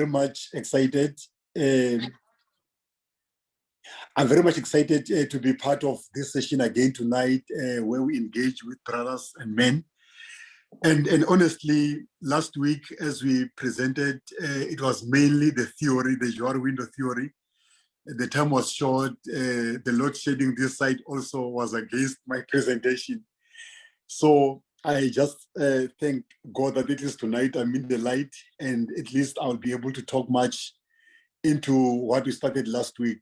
very much excited. I'm very much excited to be part of this session again tonight, where we engage with brothers and men. And honestly, last week, as we presented, it was mainly the theory, the Johari window theory. The time was short. The load shedding this side also was against my presentation. So I just thank God that at least tonight I'm in the light, and at least I'll be able to talk much into what we started last week.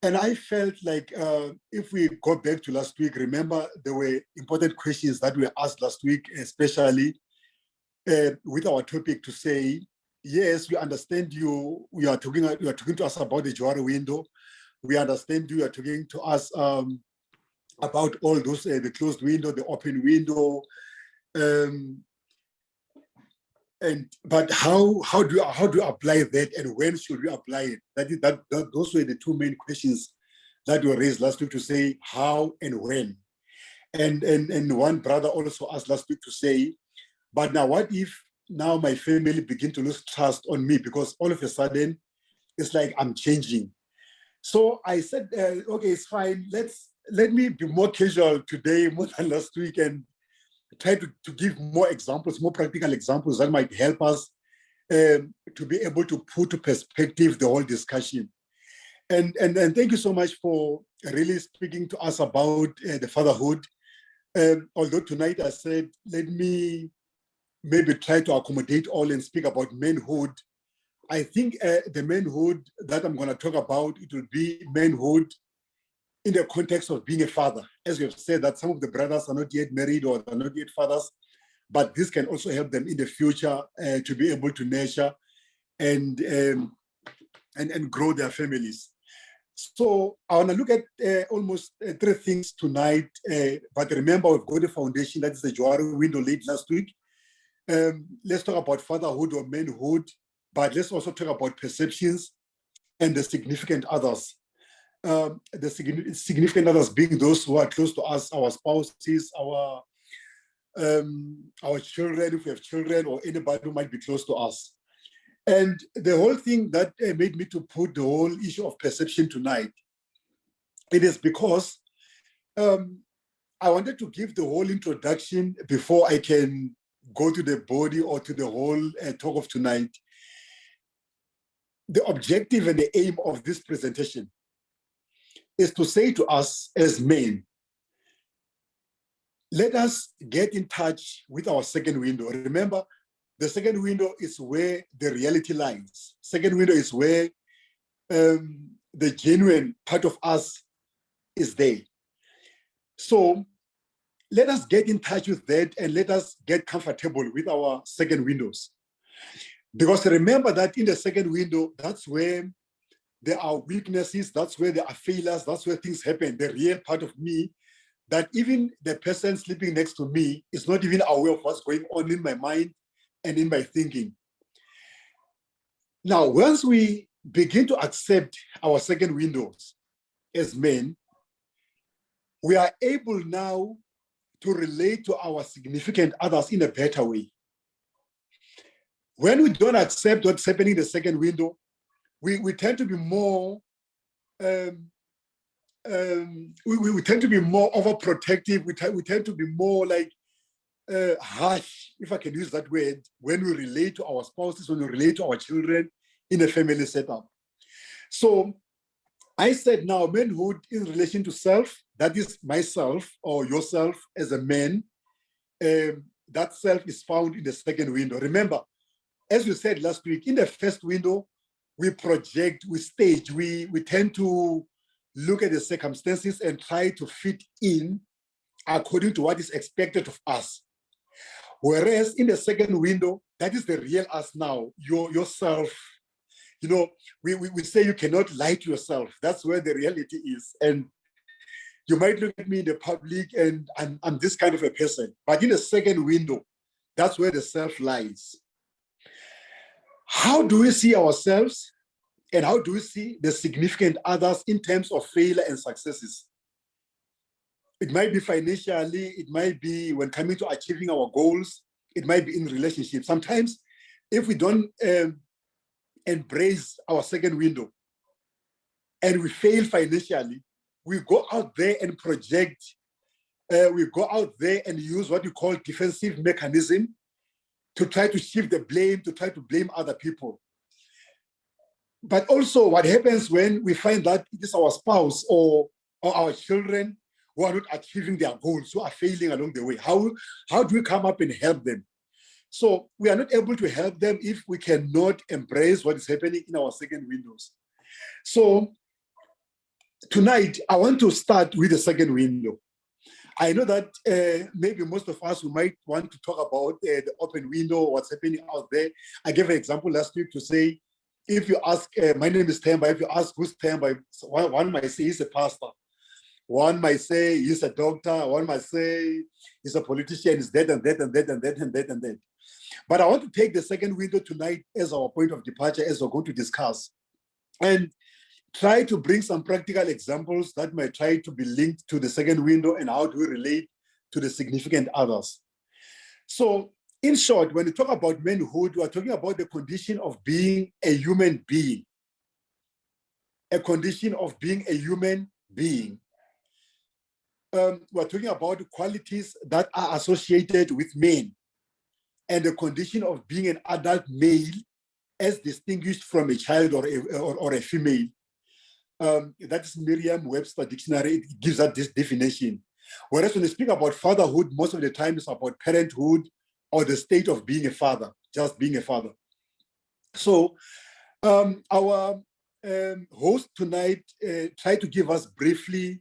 And I felt like if we go back to last week, remember there were important questions that were asked last week, especially with our topic to say, yes, we understand you. You are talking to us about the Johari window. We understand you are talking to us about all those, the closed window, the open window. But how do you apply that, and when should we apply it? Those were the two main questions that were raised last week, to say how and when. And one brother also asked last week to say, but now what if now my family begin to lose trust on me, because all of a sudden it's like I'm changing. So I said, okay, it's fine. Let me be more casual today, more than last week, and try to give more examples, more practical examples that might help us to be able to put to perspective the whole discussion. And thank you so much for really speaking to us about the fatherhood. Although tonight I said, let me maybe try to accommodate all and speak about manhood. I think the manhood that I'm going to talk about, it will be manhood in the context of being a father. As we have said, that some of the brothers are not yet married or are not yet fathers, but this can also help them in the future to be able to nurture and grow their families. So I want to look at almost three things tonight, but remember, we've got a foundation, that is the Johari window laid last week. Let's talk about fatherhood or manhood, but let's also talk about perceptions and the significant others. The significant others being those who are close to us, our spouses, our children, if we have children, or anybody who might be close to us. And the whole thing that made me to put the whole issue of perception tonight, it is because I wanted to give the whole introduction before I can go to the body or to the whole talk of tonight. The objective and the aim of this presentation is to say to us as men, let us get in touch with our second window. Remember, the second window is where the reality lies. Second window is where the genuine part of us is there. So let us get in touch with that, and let us get comfortable with our second windows. Because remember that in the second window, that's where there are weaknesses, that's where there are failures, that's where things happen, the real part of me, that even the person sleeping next to me is not even aware of what's going on in my mind and in my thinking. Now, once we begin to accept our second windows as men, we are able now to relate to our significant others in a better way. When we don't accept what's happening in the second window, we tend to be more we tend to be more overprotective. We tend to be more like harsh, if I can use that word, when we relate to our spouses, when we relate to our children in a family setup. So I said now, manhood in relation to self, that is myself or yourself as a man, that self is found in the second window. Remember, as we said last week, in the first window, we project, we stage, we tend to look at the circumstances and try to fit in according to what is expected of us. Whereas in the second window, that is the real us now, yourself. You know, we say you cannot lie to yourself. That's where the reality is. And you might look at me in the public and I'm this kind of a person. But in the second window, that's where the self lies. How do we see ourselves, and how do we see the significant others in terms of failure and successes? It might be financially, it might be when coming to achieving our goals, it might be in relationships. Sometimes if we don't embrace our second window and we fail financially, we go out there and project, we go out there and use what you call defensive mechanism to try to shift the blame, to try to blame other people. But also what happens when we find that it is our spouse or our children who are not achieving their goals, who are failing along the way? How do we come up and help them? So we are not able to help them if we cannot embrace what is happening in our second windows. So tonight, I want to start with the second window. I know that maybe most of us who might want to talk about the open window, what's happening out there. I gave an example last week to say, if you ask, my name is Themba, if you ask who's Themba, one might say he's a pastor. One might say he's a doctor. One might say he's a politician, he's that and that and that and that and that and that. But I want to take the second window tonight as our point of departure, as we're going to discuss, and try to bring some practical examples that might try to be linked to the second window and how do we relate to the significant others. So in short, when we talk about manhood, we're talking about the condition of being a human being. A condition of being a human being. We're talking about qualities that are associated with men and the condition of being an adult male as distinguished from a child or a female. That's Merriam-Webster dictionary. It gives us this definition. Whereas when we speak about fatherhood, most of the time it's about parenthood or the state of being a father, just being a father. So our host tonight tried to give us briefly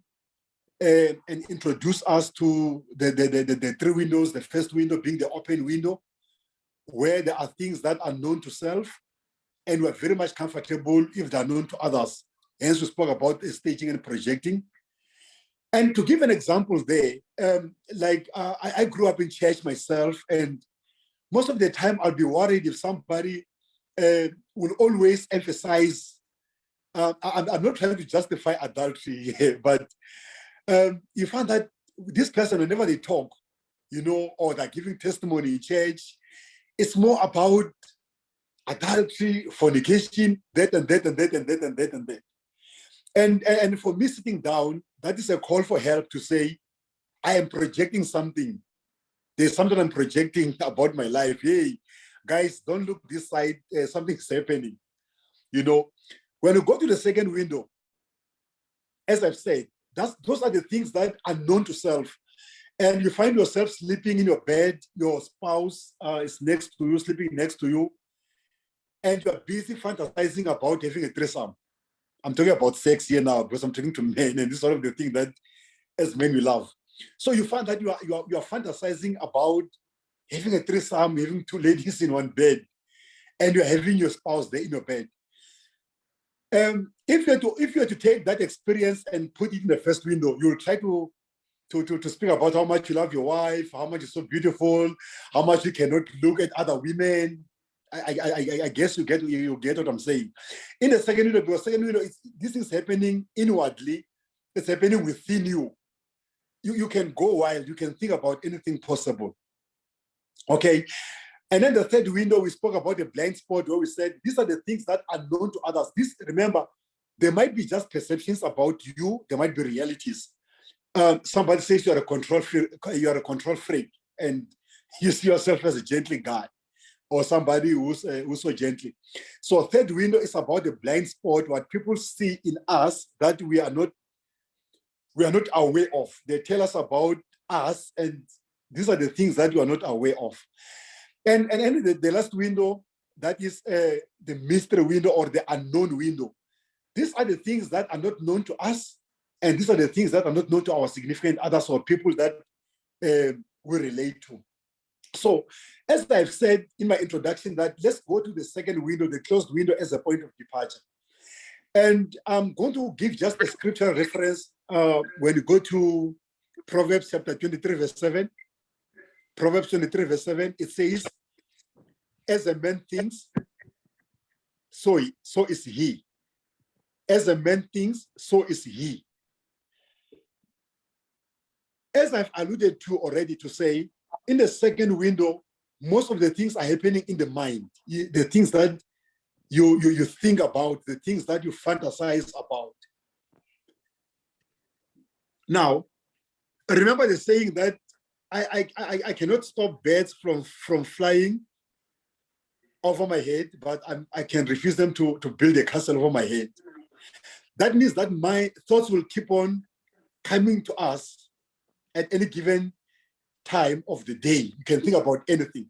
and introduce us to the three windows, the first window being the open window, where there are things that are known to self, and we're very much comfortable if they're known to others. Hence, we spoke about staging and projecting. And to give an example there, I grew up in church myself, and most of the time I'll be worried if somebody will always emphasize, I'm not trying to justify adultery here, but you find that this person, whenever they talk, or they're giving testimony in church, it's more about adultery, fornication, that and that and that and that and that and that. And for me sitting down, that is a call for help to say, I am projecting something. There's something I'm projecting about my life. Hey, guys, don't look this side. Something's happening. When you go to the second window, as I've said, those are the things that are known to self. And you find yourself sleeping in your bed, your spouse is next to you, sleeping next to you, and you're busy fantasizing about having a threesome. I'm talking about sex here now because I'm talking to men, and this is sort of the thing that as men we love. So you find that you are fantasizing about having a threesome, having two ladies in one bed, and you're having your spouse there in your bed. If you were to take that experience and put it in the first window, you'll try to speak about how much you love your wife, how much is so beautiful, how much you cannot look at other women. I guess you get what I'm saying. In the second window, because second window, this is happening inwardly. It's happening within you. You can go wild. You can think about anything possible. Okay. And then the third window, we spoke about the blind spot where we said, these are the things that are known to others. Remember, there might be just perceptions about you. There might be realities. Somebody says you're a control freak, and you see yourself as a gentle guy, or somebody who's so gently. So third window is about the blind spot, what people see in us that we are not aware of. They tell us about us, and these are the things that you are not aware of. And the last window, that is the mystery window or the unknown window. These are the things that are not known to us, and these are the things that are not known to our significant others or people that we relate to. So, as I've said in my introduction, that let's go to the second window, the closed window, as a point of departure. And I'm going to give just a scriptural reference when you go to Proverbs chapter 23, verse 7. Proverbs 23, verse 7, it says, as a man thinks, so is he. As a man thinks, so is he. As I've alluded to already to say, in the second window, most of the things are happening in the mind, the things that you think about, the things that you fantasize about. Now, remember the saying that I cannot stop birds from flying over my head, but I can refuse them to build a castle over my head. That means that my thoughts will keep on coming to us at any given time of the day. You can think about anything.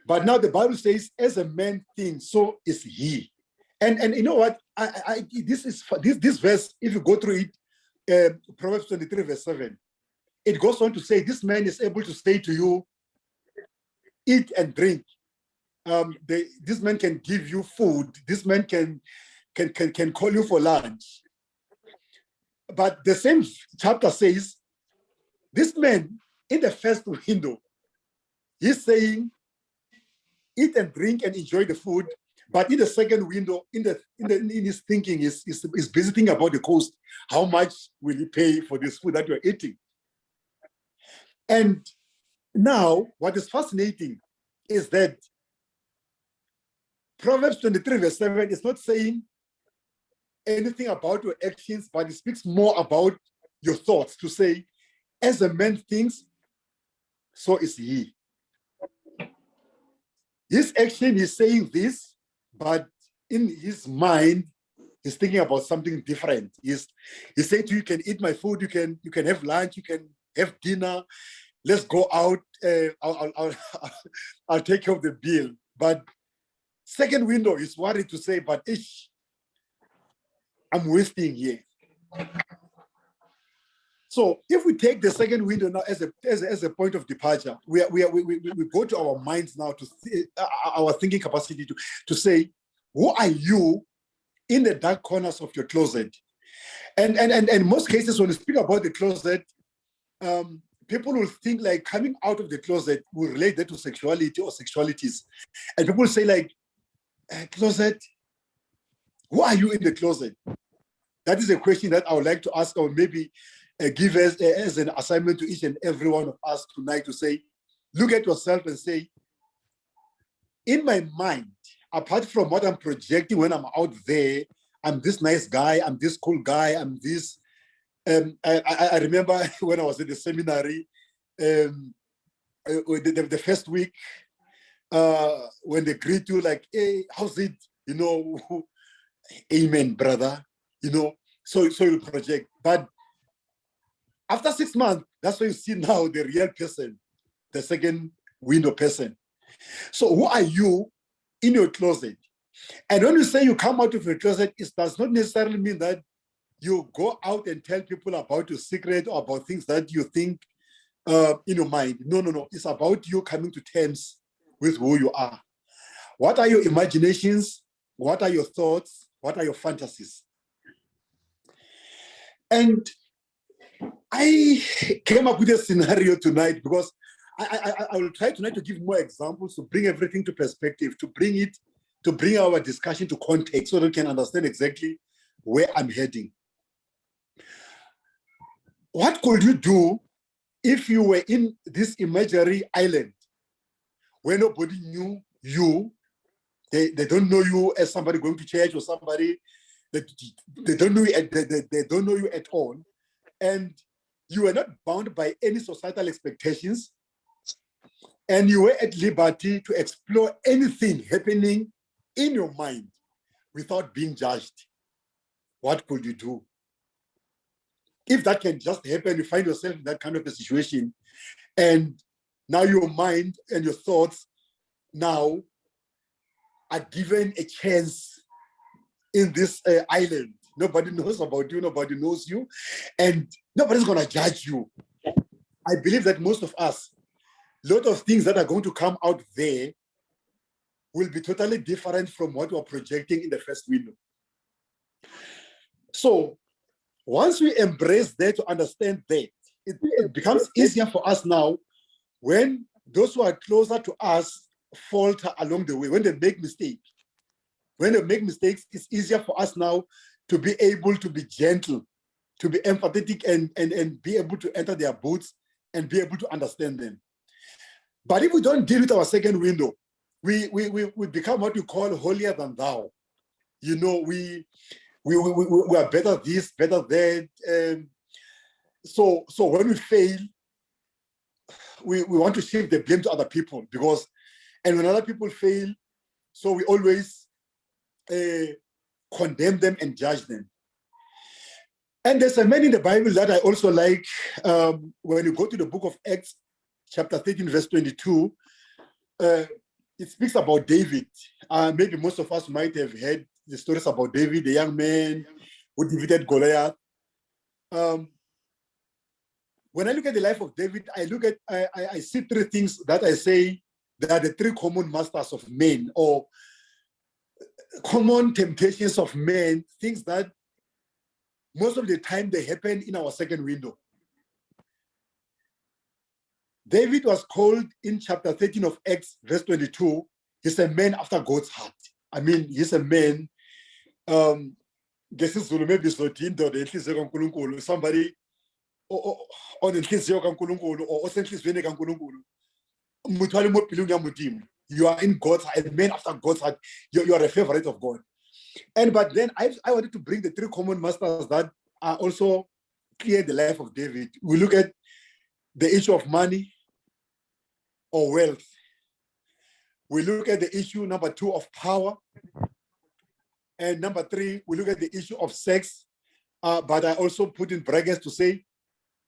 But now the Bible says, as a man thinks, so is he. And you know what? This verse, if you go through it, Proverbs 23, verse 7, it goes on to say, this man is able to say to you, eat and drink. This man can give you food. This man can call you for lunch. But the same chapter says, this man in the first window, he's saying, eat and drink and enjoy the food. But in the second window, in his thinking, is busy thinking about the cost. How much will you pay for this food that you're eating? And now, what is fascinating is that Proverbs 23, verse 7 is not saying anything about your actions, but it speaks more about your thoughts, to say, as a man thinks, so is he. His action is saying this, but in his mind, he's thinking about something different. He's saying to you, you can eat my food, you can have lunch, you can have dinner, let's go out, I'll take care of the bill. But second window is worried to say, but I'm wasting here. So if we take the second window now as a point of departure, we go to our minds now, to our thinking capacity to say, who are you in the dark corners of your closet? And in most cases, when we speak about the closet, people will think like coming out of the closet will relate that to sexuality or sexualities. And people say like, closet, who are you in the closet? That is a question that I would like to ask, or maybe give as an assignment to each and every one of us tonight, to say, look at yourself and say, in my mind, apart from what I'm projecting when I'm out there, I'm this nice guy, I'm this cool guy, I'm this. I remember when I was in the seminary, the first week, when they greet you like, hey, how's it? You know, amen, brother. You know, so you project. But after 6 months, that's when you see now the real person, the second window person. So who are you in your closet? And when you say you come out of your closet, it does not necessarily mean that you go out and tell people about your secret or about things that you think in your mind. No. It's about you coming to terms with who you are. What are your imaginations? What are your thoughts? What are your fantasies? And I came up with a scenario tonight because I will try tonight to give more examples, to bring everything to perspective, to bring our discussion to context so that we can understand exactly where I'm heading. What could you do if you were in this imaginary island where nobody knew you? They don't know you as somebody going to church or somebody that they don't know you, they don't know you at all. And you were not bound by any societal expectations, and you were at liberty to explore anything happening in your mind without being judged. What could you do? If that can just happen, you find yourself in that kind of a situation, and now your mind and your thoughts now are given a chance in this island. Nobody knows about you, nobody knows you, and nobody's going to judge you. I believe that most of us, a lot of things that are going to come out there will be totally different from what we're projecting in the first window. So once we embrace that, to understand that, it becomes easier for us now when those who are closer to us falter along the way, when they make mistakes. When they make mistakes, it's easier for us now to be able to be gentle, to be empathetic, and be able to enter their boots and be able to understand them. But if we don't deal with our second window, we become what we call holier than thou. You know, we are better this, better that. So when we fail, we want to shift the blame to other people and when other people fail, so we always condemn them and judge them. And there's a man in the Bible that I also like. When you go to the book of Acts, chapter 13, verse 22, it speaks about David. Maybe most of us might have heard the stories about David, the young man who defeated Goliath. When I look at the life of David, I see three things that I say that are the three common masters of men, or common temptations of men, things that most of the time they happen in our second window. David was called in chapter 13 of Acts, verse 22. He's a man after God's heart. I mean, he's a man. Somebody on the you are in God's heart, a man after God's heart. You are a favorite of God. But then I wanted to bring the three common masters that are also clear in the life of David. We look at the issue of money or wealth. We look at the issue number 2 of power. And number 3, we look at the issue of sex. But I also put in brackets to say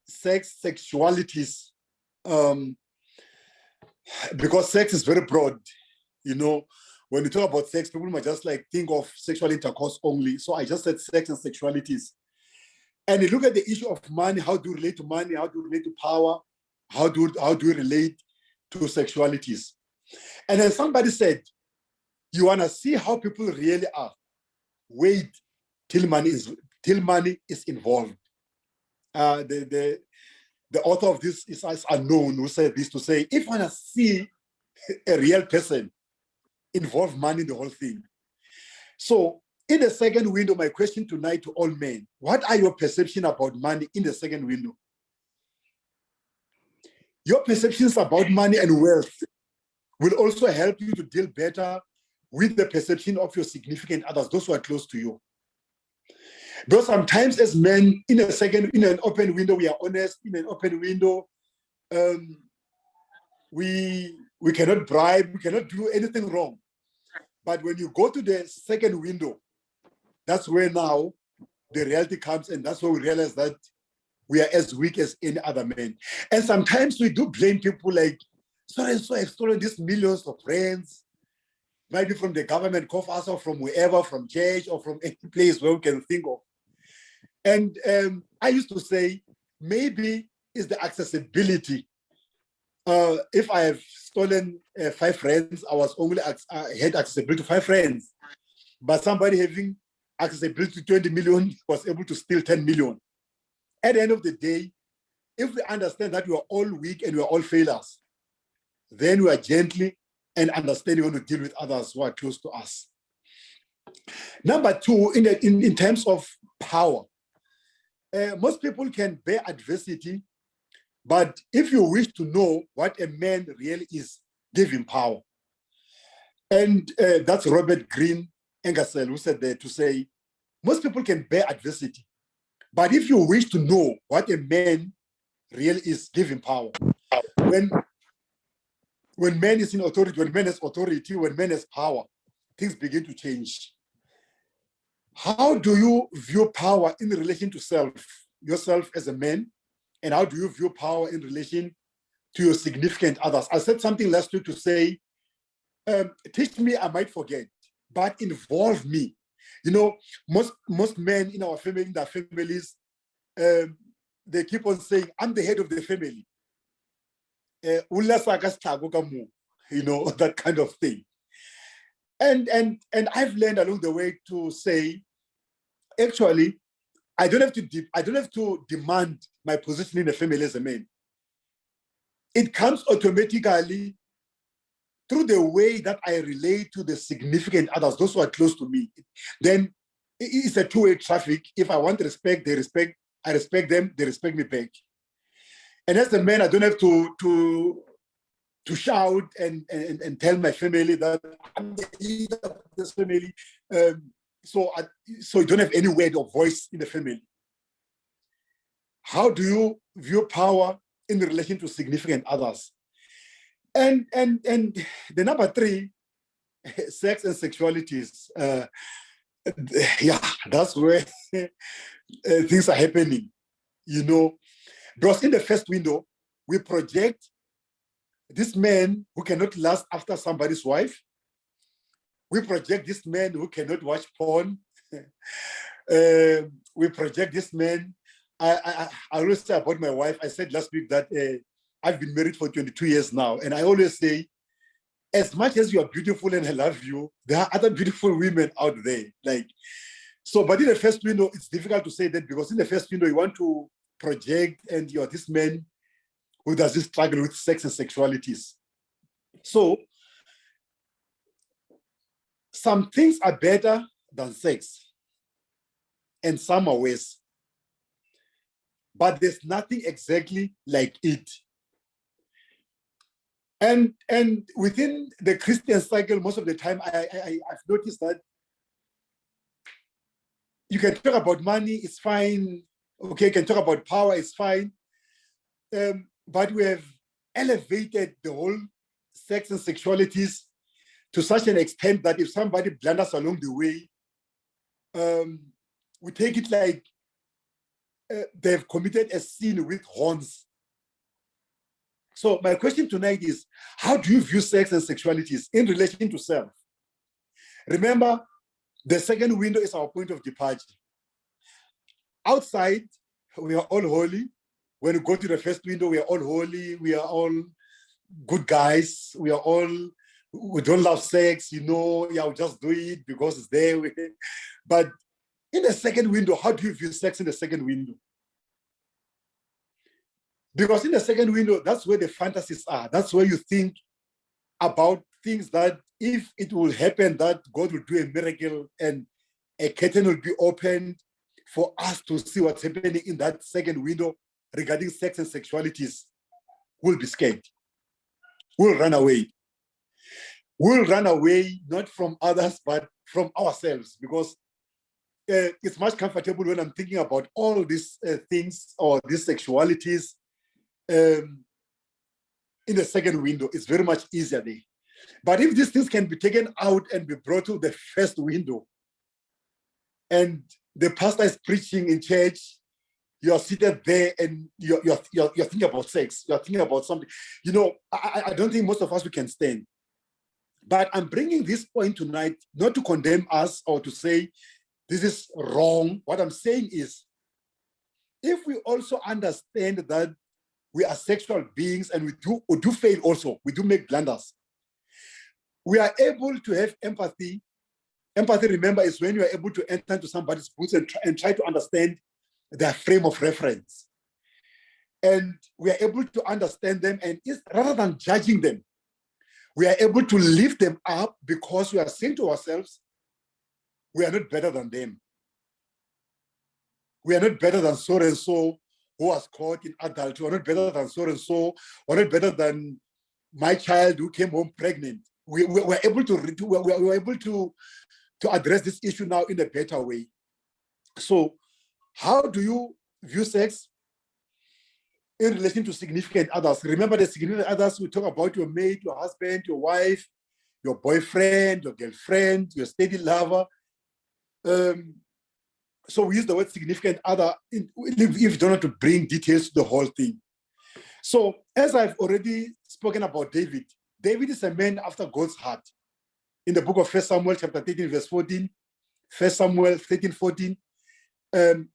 sexualities. Because sex is very broad. You know, when you talk about sex, people might just like think of sexual intercourse only. So I just said sex and sexualities. And you look at the issue of money, how do you relate to money? How do you relate to power? How do you relate to sexualities? And then somebody said, you want to see how people really are. Wait till money is involved. The author of this is unknown, who said this to say, if you want to see a real person, involve money in the whole thing. So in the second window, my question tonight to all men, what are your perceptions about money in the second window? Your perceptions about money and wealth will also help you to deal better with the perception of your significant others, those who are close to you. Because sometimes as men, in an open window, we are honest. In an open window, we cannot bribe, we cannot do anything wrong. But when you go to the second window, that's where now the reality comes, and that's where we realize that we are as weak as any other man. And sometimes we do blame people like, so I've stolen these millions of rands, maybe from the government coffers or from wherever, from church or from any place where we can think of. And I used to say, maybe it's the accessibility. If I have stolen 5 rands, I had accessibility to 5 rands. But somebody having accessibility to 20 million was able to steal 10 million. At the end of the day, if we understand that we are all weak and we are all failures, then we are gently and understanding how to deal with others who are close to us. Number 2, in terms of power, most people can bear adversity, but if you wish to know what a man really is, give him power. And that's Robert Greene Ingersoll who said there to say, most people can bear adversity, but if you wish to know what a man really is, give him power. When man is in authority, when man has authority, when man has power, things begin to change. How do you view power in relation to yourself as a man? And how do you view power in relation to your significant others? I said something last week to say, teach me, I might forget, but involve me. You know, most men in our family, in their families, they keep on saying, I'm the head of the family. You know, that kind of thing. And I've learned along the way to say, actually, I don't have to demand my position in the family as a man. It comes automatically through the way that I relate to the significant others, those who are close to me. Then it's a two-way traffic. If I want respect, they respect. I respect them, they respect me back. And as a man, I don't have to shout and tell my family that I'm the leader of this family. So you don't have any weight or voice in the family. How do you view power in relation to significant others? And the number 3, sex and sexualities. Yeah, that's where things are happening, because in the first window, we project this man who cannot last after somebody's wife. We project this man who cannot watch porn. We project this man. I always say about my wife, I said last week that I've been married for 22 years now. And I always say, as much as you are beautiful and I love you, there are other beautiful women out there. But in the first window, it's difficult to say that, because in the first window, you want to project and you're this man who doesn't struggle with sex and sexualities. So some things are better than sex and some are worse. But there's nothing exactly like it. And within the Christian cycle, most of the time, I've noticed that you can talk about money, it's fine. Okay, you can talk about power, it's fine. But we have elevated the whole sex and sexualities to such an extent that if somebody blunders along the way, we take it like they've committed a sin with horns. So my question tonight is, how do you view sex and sexualities in relation to self? Remember, the second window is our point of departure. Outside, we are all holy. When we go to the first window, we are all holy. We are all good guys. We don't love sex, we'll just do it because it's there. But in the second window, how do you view sex in the second window? Because in the second window, that's where the fantasies are. That's where you think about things that if it will happen, that God will do a miracle and a curtain will be opened for us to see what's happening in that second window regarding sex and sexualities, we'll be scared. We'll run away. We'll run away not from others, but from ourselves, because it's much comfortable when I'm thinking about all these things or these sexualities in the second window. It's very much easier there. But if these things can be taken out and be brought to the first window, and the pastor is preaching in church, you're seated there and you're thinking about sex, you're thinking about something, I don't think most of us we can stand. But I'm bringing this point tonight not to condemn us or to say this is wrong. What I'm saying is, if we also understand that we are sexual beings and we do fail also, we do make blunders, we are able to have empathy. Empathy, remember, is when you are able to enter into somebody's boots and try to understand their frame of reference. And we are able to understand them, and rather than judging them, we are able to lift them up, because we are saying to ourselves, we are not better than them. We are not better than so and so who was caught in adultery. We are not better than so and so. We are not better than my child who came home pregnant. We were able to address this issue now in a better way. So, how do you view sex in relation to significant others? Remember, the significant others, we talk about your mate, your husband, your wife, your boyfriend, your girlfriend, your steady lover. So we use the word significant other if you don't have to bring details to the whole thing. So as I've already spoken about David, David is a man after God's heart. In the book of 1 Samuel chapter 13, verse 14, 1 Samuel 13, 14,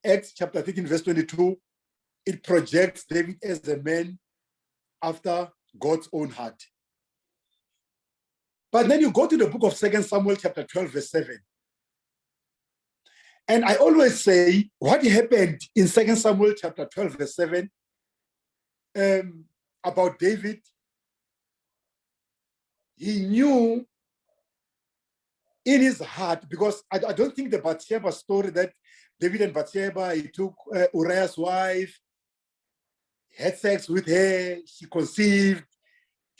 Acts chapter 13, verse 22, it projects David as a man after God's own heart. But then you go to the book of 2 Samuel chapter 12, verse 7. And I always say, what happened in 2 Samuel chapter 12, verse 7, about David, he knew in his heart, because I don't think the Bathsheba story that David and Bathsheba, he took Uriah's wife, had sex with her, she conceived,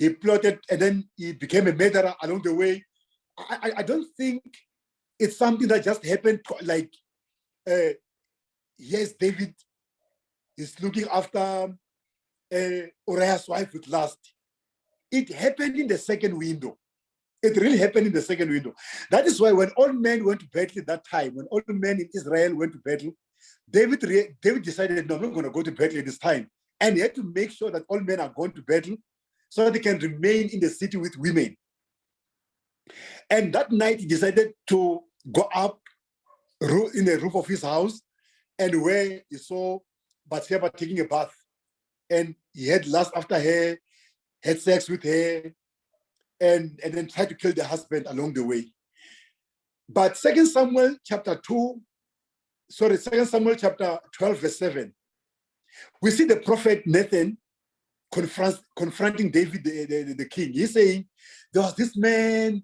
he plotted, and then he became a murderer along the way. I don't think it's something that just happened. Like, yes, David is looking after Uriah's wife with lust. It happened in the second window. It really happened in the second window. That is why when all men went to battle at that time, when all men in Israel went to battle, David decided, no, I'm not going to go to battle at this time. And he had to make sure that all men are going to battle so that they can remain in the city with women. And that night he decided to go up in the roof of his house, and where he saw Bathsheba taking a bath. And he had lust after her, had sex with her, and then tried to kill the husband along the way. But 2 Samuel chapter 12, verse 7, we see the prophet Nathan confronting David, the king. He's saying, there was this man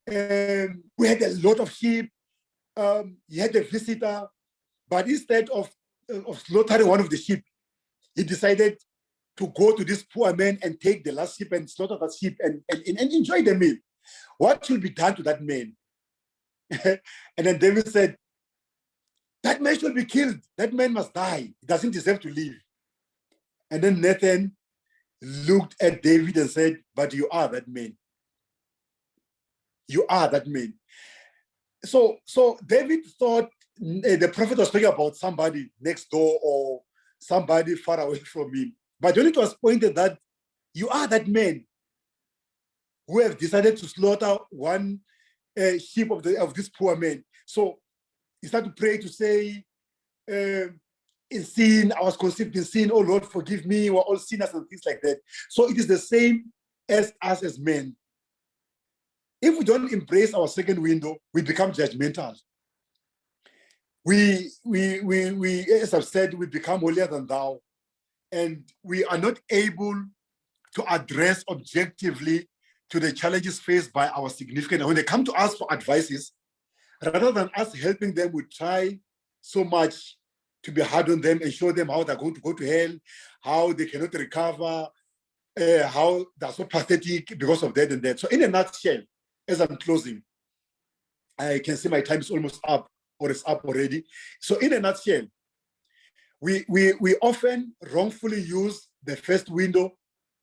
who had a lot of sheep. He had a visitor, but instead of slaughtering one of the sheep, he decided to go to this poor man and take the last sheep and slaughter that sheep and enjoy the meal. What should be done to that man? And then David said, that man should be killed. That man must die. He doesn't deserve to live. And then Nathan looked at David and said, but you are that man. You are that man. So David thought the prophet was talking about somebody next door or somebody far away from him. But when it was pointed that you are that man who have decided to slaughter one sheep of this poor man. So he started to pray to say, in sin, I was conceived in sin. Oh Lord, forgive me. We're all sinners and things like that. So it is the same as us as men. If we don't embrace our second window, we become judgmental. We as I've said, we become holier than thou, and we are not able to address objectively to the challenges faced by our significant. When they come to us for advices, rather than us helping them, we try so much to be hard on them and show them how they're going to go to hell, how they cannot recover, how they're so pathetic because of that and that. So in a nutshell, as I'm closing, I can see my time is almost up, or it's up already. So in a nutshell, we often wrongfully use the first window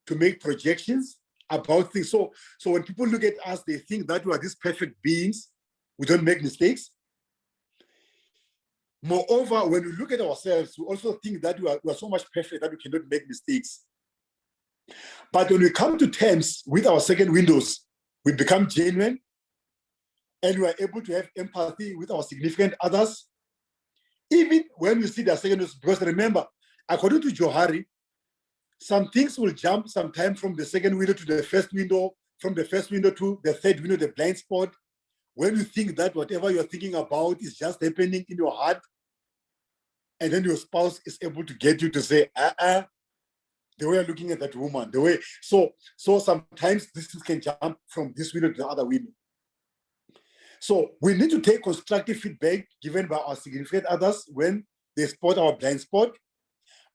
to make projections about things. So when people look at us, they think that we are these perfect beings. We don't make mistakes. Moreover, when we look at ourselves, we also think that we are so much perfect that we cannot make mistakes. But when we come to terms with our second windows, we become genuine, and we are able to have empathy with our significant others, even when we see their second windows. Because remember, according to Johari, some things will jump sometime from the second window to the first window, from the first window to the third window, the blind spot. When you think that whatever you're thinking about is just happening in your heart, and then your spouse is able to get you to say, the way you're looking at that woman, the way, so sometimes this can jump from this window to the other window. So we need to take constructive feedback given by our significant others when they spot our blind spot,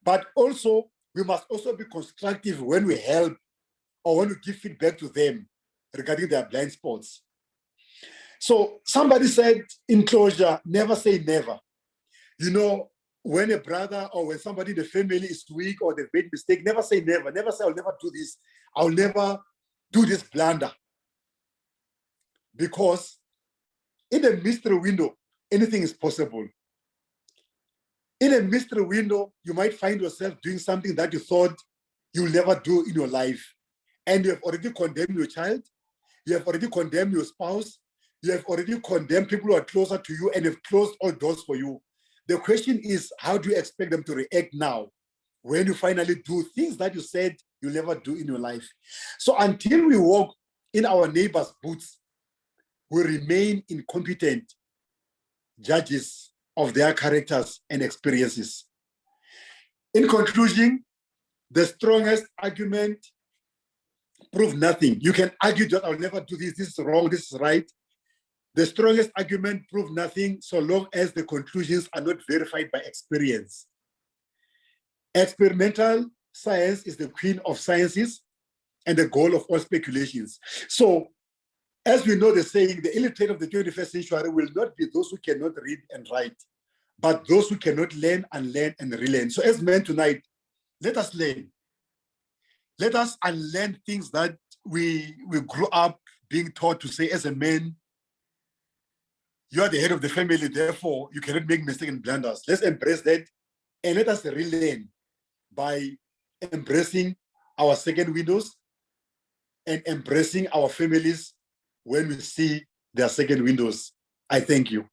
but also we must also be constructive when we help or when we give feedback to them regarding their blind spots. So somebody said in closure, never say never. You know, when a brother or when somebody in the family is weak or they've made a mistake, never say never. Never say, I'll never do this. I'll never do this blunder. Because in a mystery window, anything is possible. In a mystery window, you might find yourself doing something that you thought you'll never do in your life. And you have already condemned your child. You have already condemned your spouse. You have already condemned people who are closer to you and have closed all doors for you. The question is, how do you expect them to react now when you finally do things that you said you'll never do in your life? So until we walk in our neighbor's boots, we remain incompetent judges of their characters and experiences. In conclusion, the strongest argument proves nothing. You can argue that I'll never do this, this is wrong, this is right. The strongest argument proves nothing so long as the conclusions are not verified by experience. Experimental science is the queen of sciences, and the goal of all speculations. So, as we know the saying, the illiterate of the 21st century will not be those who cannot read and write, but those who cannot learn, unlearn, and relearn. So as men tonight, let us learn. Let us unlearn things that we grew up being taught to say as a man, you are the head of the family, therefore you cannot make mistakes and blunders. Let's embrace that, and let us relearn by embracing our second windows and embracing our families when we see their second windows. I thank you.